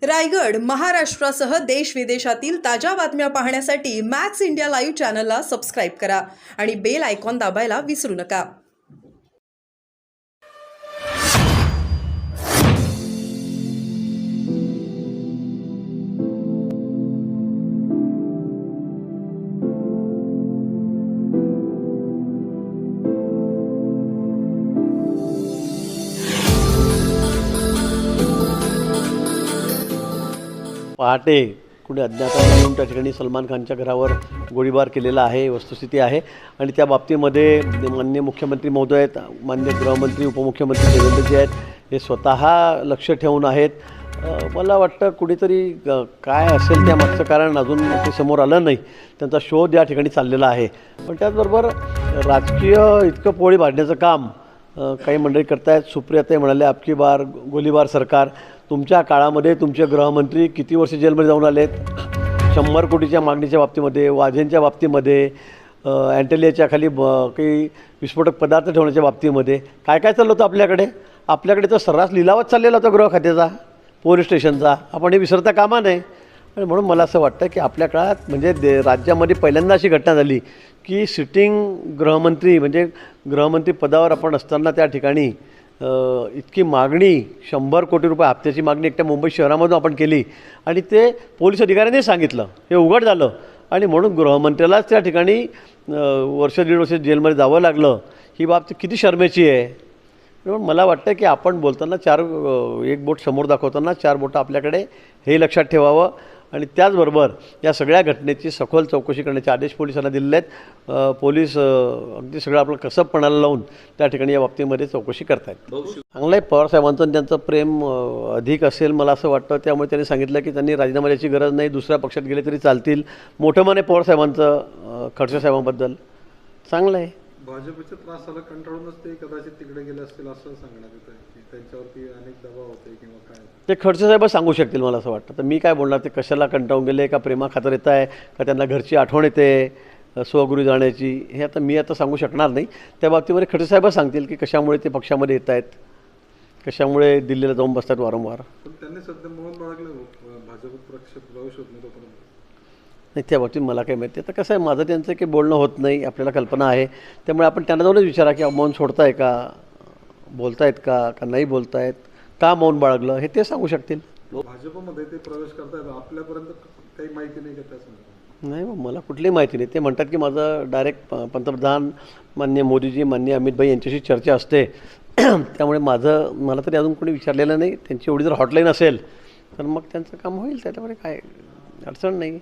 रायगड, महाराष्ट्रासह देश विदेशातील ताज्या बातम्या पाहण्यासाठी मॅक्स इंडिया लाईव्ह चॅनलला सबस्क्राईब करा आणि बेल आयकॉन दाबायला विसरू नका. पहाटे कुणी अज्ञातांनी येऊन त्या ठिकाणी सलमान खानच्या घरावर गोळीबार केलेला आहे, वस्तुस्थिती आहे. आणि त्या बाबतीमध्ये माननीय मुख्यमंत्री महोदय आहेत, माननीय गृहमंत्री उपमुख्यमंत्री देवेंद्रजी आहेत, हे स्वतः लक्ष ठेवून आहेत. मला वाटतं कुणीतरी काय असेल त्यामागचं कारण अजून ते समोर आलं नाही. त्यांचा शोध या ठिकाणी चाललेला आहे. पण त्याचबरोबर राजकीय इतकं पोळी भाजण्याचं काम काही मंडळी करतायत. सुप्रियाताई म्हणाले आपकी बार गोलीबार सरकार. तुमच्या काळामध्ये तुमचे गृहमंत्री किती वर्ष जेलमध्ये जाऊन आलेत. 100 कोटीच्या मागणीच्या बाबतीमध्ये, वाजेंच्या बाबतीमध्ये, अँटेलियाच्या खाली काही विस्फोटक पदार्थ ठेवण्याच्या बाबतीमध्ये काय काय चाललं होतं आपल्याकडे तर सर्रास लिलावच चाललेला होता गृह खात्याचा, पोलीस स्टेशनचा. आपण हे विसरता कामा नये. आणि म्हणून मला असं वाटतं की आपल्या काळात म्हणजे राज्यामध्ये पहिल्यांदा अशी घटना झाली की सिटिंग गृहमंत्री म्हणजे गृहमंत्री पदावर आपण असताना त्या ठिकाणी इतकी मागणी 100 कोटी रुपये हप्त्याची मागणी एकट्या मुंबई शहरामधून आपण केली आणि ते पोलीस अधिकाऱ्यांनी सांगितलं, हे उघड झालं. आणि म्हणून गृहमंत्र्यालाच त्या ठिकाणी वर्ष दीड वर्ष जेलमध्ये जावं लागलं. ही बाब किती शर्मेची आहे. म्हणून मला वाटतं की आपण बोलताना एक बोट समोर दाखवताना 4 बोटं आपल्याकडे हे लक्षात ठेवावं. आणि त्याचबरोबर या सगळ्या घटनेची सखोल चौकशी करण्याचे आदेश पोलिसांना दिलेले आहेत. पोलीस अगदी सगळं आपलं कसबपणाला लावून त्या ठिकाणी या बाबतीमध्ये चौकशी करत आहेत. चांगलं आहे. पवारसाहेबांचं त्यांचं प्रेम अधिक असेल मला असं वाटतं. त्यामुळे त्यांनी सांगितलं की त्यांनी राजीनामा द्यायची गरज नाही, दुसऱ्या पक्षात गेले तरी चालतील. मोठं मन आहे पवारसाहेबांचं खडसे साहेबांबद्दल. चांगलं आहे. भाजपच्या त्रासाला कंटाळूनच ते कदाचित तिकडे गेले असतील असं सांगण्यात येतं की त्यांच्यावरती अनेक दबाव होते किंवा काय. ते खडसे साहेब सांगू शकतील मला असं वाटतं. तर मी काय बोलणार, ते कशाला कंटाळून गेले, का प्रेमा खातर येत आहे, का त्यांना घरची आठवण येते स्वगृही जाण्याची, हे आता मी सांगू शकणार नाही. त्या बाबतीमध्ये खडसे साहेब सांगतील की कशामुळे ते पक्षामध्ये येत आहेत, कशामुळे दिल्लीला जाऊन बसतात वारंवार. पण त्यांनी सध्या मोहन बाळगलं भाजप पक्ष प्रवेश होत नाही तोपर्यंत. नाही, त्या बाबतीत मला काय माहिती. आता कसं आहे, माझं त्यांचं काही बोलणं होत नाही, आपल्याला कल्पना आहे. त्यामुळे आपण त्यांना जाऊनच विचारा की मौन सोडताय का, बोलतायत का नाही बोलतायत, का मौन बाळगलं, हे ते सांगू शकतील. भाजपमध्ये ते प्रवेश करतायत, आपल्यापर्यंत काही माहिती नाही का त्यासंदर्भात? नाही, मला कुठलीही माहिती नाही. ते म्हणतात की माझं डायरेक्ट पंतप्रधान माननीय मोदीजी, माननीय अमित भाई यांच्याशी चर्चा असते. त्यामुळे मला तरी अजून कोणी विचारलेलं नाही. त्यांची एवढी जर हॉटलाईन असेल तर मग त्यांचं काम होईल, त्याच्यामुळे काय अडचण नाही.